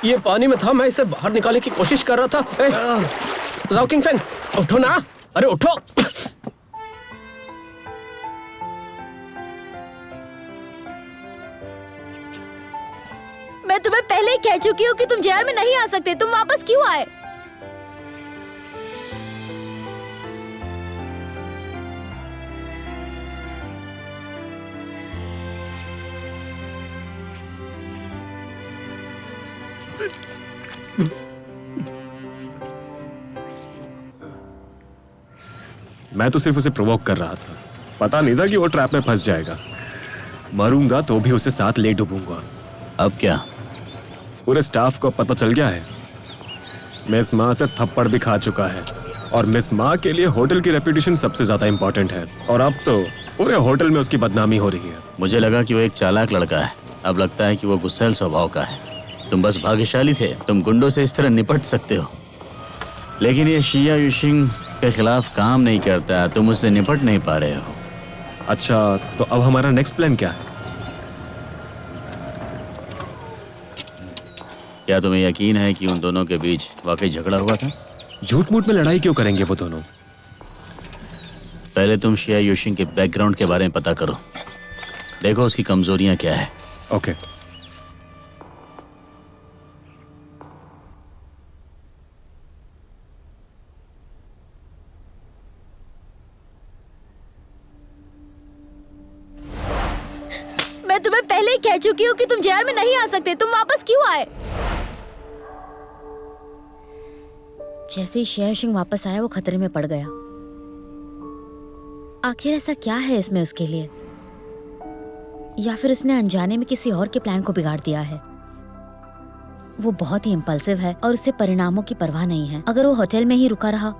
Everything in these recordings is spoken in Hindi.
ये पानी में था, मैं इसे बाहर निकालने की कोशिश कर रहा था। जाओ किंग फैंग, उठो ना। अरे उठो। मैं तुम्हें पहले ही कह चुकी हूँ कि तुम जेआर में नहीं आ सकते। तुम वापस क्यों आए? मैं तो सिर्फ उसे प्रोवोक कर रहा था, पता नहीं था कि वो ट्रैप में फंस जाएगा। मरूंगा तो भी उसे साथ ले डूबूंगा। अब क्या? पूरे स्टाफ को पता चल गया है। मिस माँ से थप्पड़ भी खा चुका है और मिस माँ के लिए होटल की रेपुटेशन सबसे ज्यादा इंपॉर्टेंट है और अब तो पूरे होटल में उसकी बदनामी हो रही है। मुझे लगा कि वो एक चालाक लड़का है, अब लगता है कि वो गुस्सैल स्वभाव का है। तुम बस भाग्यशाली थे, तुम गुंडों से इस तरह निपट सकते हो, लेकिन ये शिया युशिंग के खिलाफ काम नहीं करता। तुम उससे निपट नहीं पा रहे हो। अच्छा, तो अब हमारा नेक्स्ट प्लान क्या है? क्या तुम्हें यकीन है कि उन दोनों के बीच वाकई झगड़ा हुआ था? झूठ मूठ में लड़ाई क्यों करेंगे वो दोनों? पहले तुम शिया युशिंग के बैकग्राउंड के बारे में पता करो, देखो उसकी कमजोरियां क्या है। ओके। मैं तुम्हें पहले ही कह चुकी हूँ कि तुम जेआर में नहीं आ सकते। तुम वापस क्यों आए? जैसे ही शिया युशिंग वापस आया, वो खतरे में पड़ गया। आखिर ऐसा क्या है इसमें उसके लिए? या फिर उसने अनजाने में किसी और के प्लान को बिगाड़ दिया है? वो बहुत ही इम्पल्सिव है और उसे परिणामों की परवाह नहीं है। अगर वो होटल में ही रुका रहा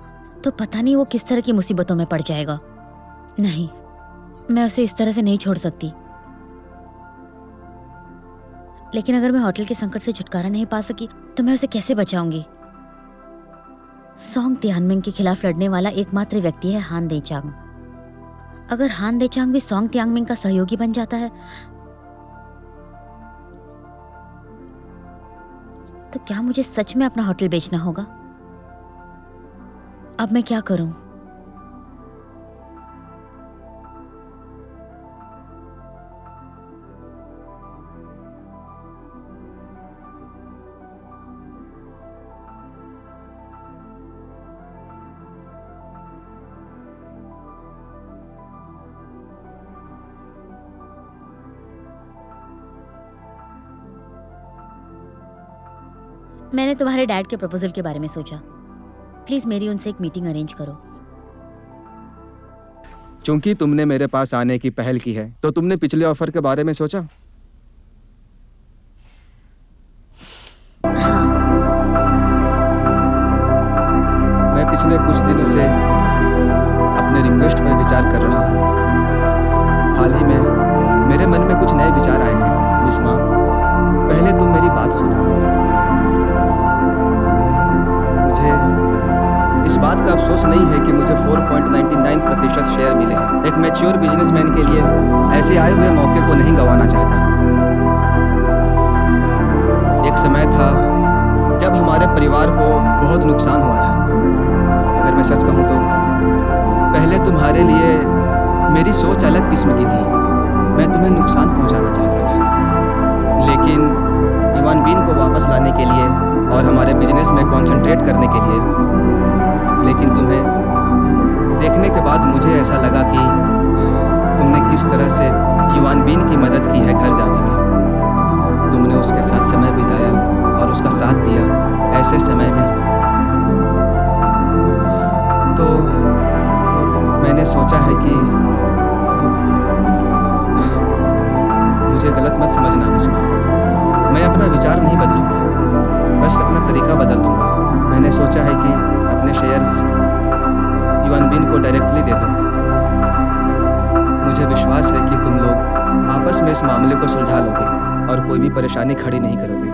तो पता नहीं वो किस तरह की मुसीबतों में पड़ जाएगा। नहीं, मैं उसे इस तरह से नहीं छोड़ सकती। लेकिन अगर मैं होटल के संकट से छुटकारा नहीं पा सकी तो मैं उसे कैसे बचाऊंगी? सोंग तियानमिंग के खिलाफ लड़ने वाला एकमात्र व्यक्ति है हान देचांग। अगर हान देचांग भी सोंग तियानमिंग का सहयोगी बन जाता है तो क्या मुझे सच में अपना होटल बेचना होगा? अब मैं क्या करूं? मैंने तुम्हारे डैड के प्रपोजल के बारे में सोचा। प्लीज मेरी उनसे एक मीटिंग अरेंज करो। चूंकि तुमने मेरे पास आने की पहल की है तो तुमने पिछले ऑफर के बारे में सोचा? हाँ। मैं पिछले कुछ दिनों से अपने रिक्वेस्ट पर विचार कर रहा हूँ। हाल ही में मेरे मन में कुछ नए विचार आए हैं। मिस माँ, पहले तुम मेरी बात सुनो। मुझे इस बात का अफसोस नहीं है कि मुझे 4.99% शेयर मिले हैं। एक मैच्योर बिजनेसमैन के लिए ऐसे आए हुए मौके को नहीं गंवाना चाहता। एक समय था जब हमारे परिवार को बहुत नुकसान हुआ था। अगर मैं सच कहूँ तो पहले तुम्हारे लिए मेरी सोच अलग किस्म की थी। मैं तुम्हें नुकसान पहुंचाना चाहता था, लेकिन युवान बीन को वापस लाने के लिए और हमारे बिजनेस में कंसंट्रेट करने के लिए। लेकिन तुम्हें देखने के बाद मुझे ऐसा लगा कि तुमने किस तरह से युवान बीन की मदद की है घर जाने में। तुमने उसके साथ समय बिताया और उसका साथ दिया ऐसे समय में। तो मैंने सोचा है कि मुझे गलत मत समझना बिस्मा, मैं अपना विचार नहीं बदलूंगा, बस अपना तरीका बदल दूंगा। मैंने सोचा है कि अपने शेयर्स युवान बीन को डायरेक्टली दे दूं। मुझे विश्वास है कि तुम लोग आपस में इस मामले को सुलझा लोगे और कोई भी परेशानी खड़ी नहीं करोगे।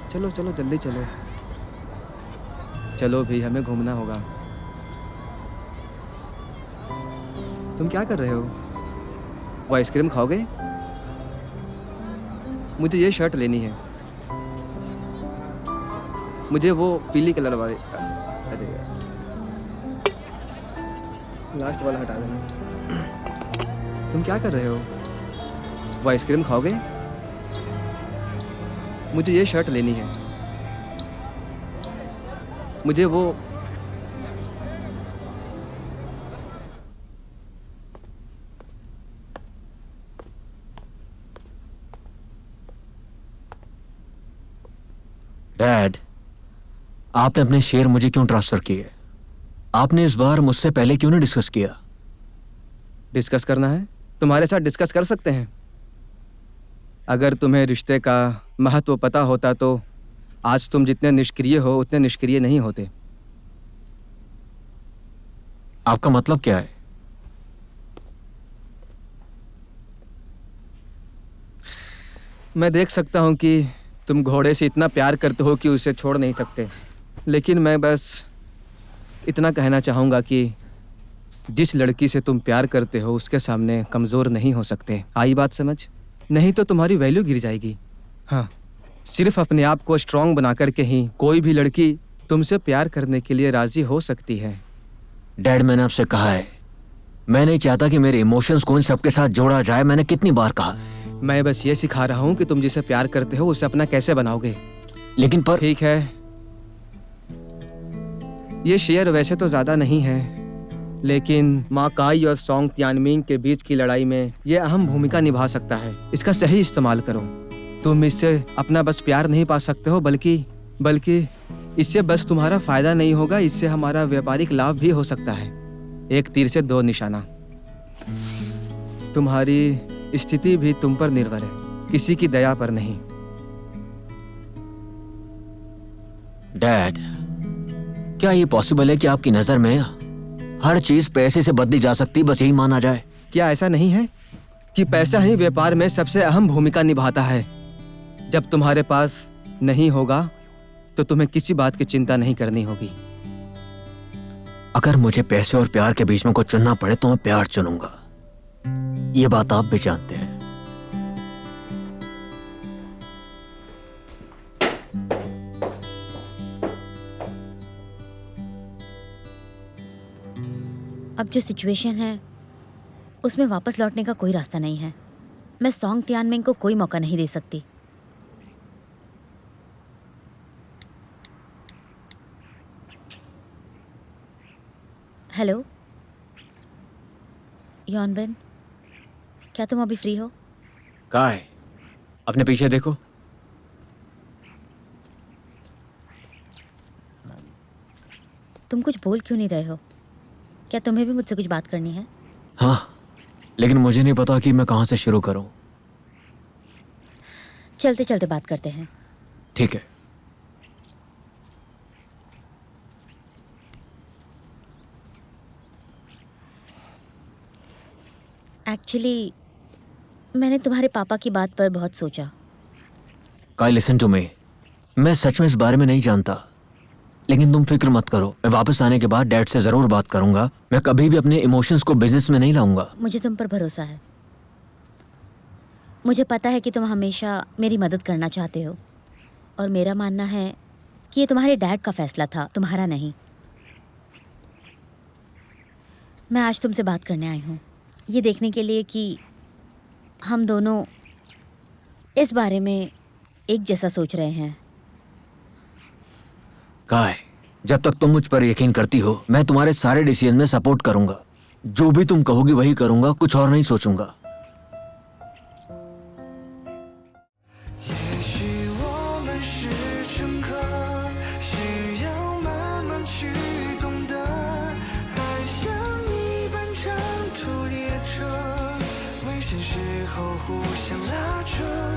चलो चलो जल्दी चलो। चलो भी, हमें घूमना होगा। तुम क्या कर रहे हो? वो आइसक्रीम खाओगे? मुझे ये शर्ट लेनी है। मुझे वो पीली कलर वाली, अरे यार, लास्ट वाला हटा देना। तुम क्या कर रहे हो? वो आइसक्रीम खाओगे? मुझे ये शर्ट लेनी है। मुझे वो डैड, आपने अपने शेयर मुझे क्यों ट्रांसफर किए? आपने इस बार मुझसे पहले क्यों नहीं डिस्कस किया? डिस्कस करना है? तुम्हारे साथ डिस्कस कर सकते हैं। अगर तुम्हें रिश्ते का महत्व पता होता तो आज तुम जितने निष्क्रिय हो उतने निष्क्रिय नहीं होते। आपका मतलब क्या है? मैं देख सकता हूँ कि तुम घोड़े से इतना प्यार करते हो कि उसे छोड़ नहीं सकते, लेकिन मैं बस इतना कहना चाहूँगा कि जिस लड़की से तुम प्यार करते हो उसके सामने कमज़ोर नहीं हो सकते। आई बात समझ? नहीं तो तुम्हारी वैल्यू गिर जाएगी। हाँ, सिर्फ अपने आप को स्ट्रांग बना करके ही कोई भी लड़की तुमसे प्यार करने के लिए राज़ी हो सकती है। डैड, मैंने आपसे कहा है, मैं नहीं चाहता कि मेरे इमोशंस को इन सबके साथ जोड़ा जाए। मैंने कितनी बार कहा। मैं बस ये सिखा रहा हूँ कि तुम जिसे प्यार करते हो उसे अपना कैसे बनाओगे। लेकिन पर ठीक है, ये शेयर वैसे तो ज़्यादा नहीं है, लेकिन मा काई और सोंग तियानमिंग के बीच की लड़ाई में ये अहम भूमिका निभा सकता है। इसका सही इस्तेमाल करो। तुम इससे अपना बस प्यार नहीं पा सकते हो, बल्कि इससे बस तुम्हारा फायदा नहीं होगा, इससे हमारा व्यापारिक लाभ भी हो सकता है। एक तीर से दो निशाना। तुम्हारी स्थिति भी तुम पर निर्भर है, किसी की दया पर नहीं। डैड, क्या ये पॉसिबल है कि आपकी नजर में हर चीज पैसे से बदली जा सकती, बस यही माना जाए? क्या ऐसा नहीं है कि पैसा ही व्यापार में सबसे अहम भूमिका निभाता है? जब तुम्हारे पास नहीं होगा तो तुम्हें किसी बात की चिंता नहीं करनी होगी। अगर मुझे पैसे और प्यार के बीच में कुछ चुनना पड़े तो मैं प्यार चुनूंगा। ये बात आप भी जानते हैं। अब जो सिचुएशन है उसमें वापस लौटने का कोई रास्ता नहीं है। मैं सोंग तियानमिंग को कोई मौका नहीं दे सकती। हेलो यॉनबिन, क्या तुम अभी फ्री हो? कहाँ है? अपने पीछे देखो। तुम कुछ बोल क्यों नहीं रहे हो? क्या तुम्हें भी मुझसे कुछ बात करनी है? हाँ, लेकिन मुझे नहीं पता कि मैं कहाँ से शुरू करूं। चलते चलते बात करते हैं। ठीक है। एक्चुअली मैंने तुम्हारे पापा की बात पर बहुत सोचा। काई, लिसन टू मी। मैं सच में इस बारे में नहीं जानता, लेकिन तुम फिक्र मत करो। मैं वापस आने के बाद डैड से जरूर बात करूंगा। मैं कभी भी अपने इमोशंस को बिजनेस में नहीं लाऊंगा। मुझे तुम पर भरोसा है। मुझे पता है कि तुम हमेशा मेरी मदद करना चाहते हो, और मेरा मानना है कि ये तुम्हारे डैड का फैसला था, तुम्हारा नहीं। मैं आज तुमसे बात करने आई हूँ, ये देखने के लिए कि हम दोनों इस बारे में एक जैसा सोच रहे हैं। काय, जब तक तुम मुझ पर यकीन करती हो, मैं तुम्हारे सारे डिसीजन में सपोर्ट करूंगा। जो भी तुम कहोगी वही करूंगा, कुछ और नहीं सोचूंगा।互相拉扯。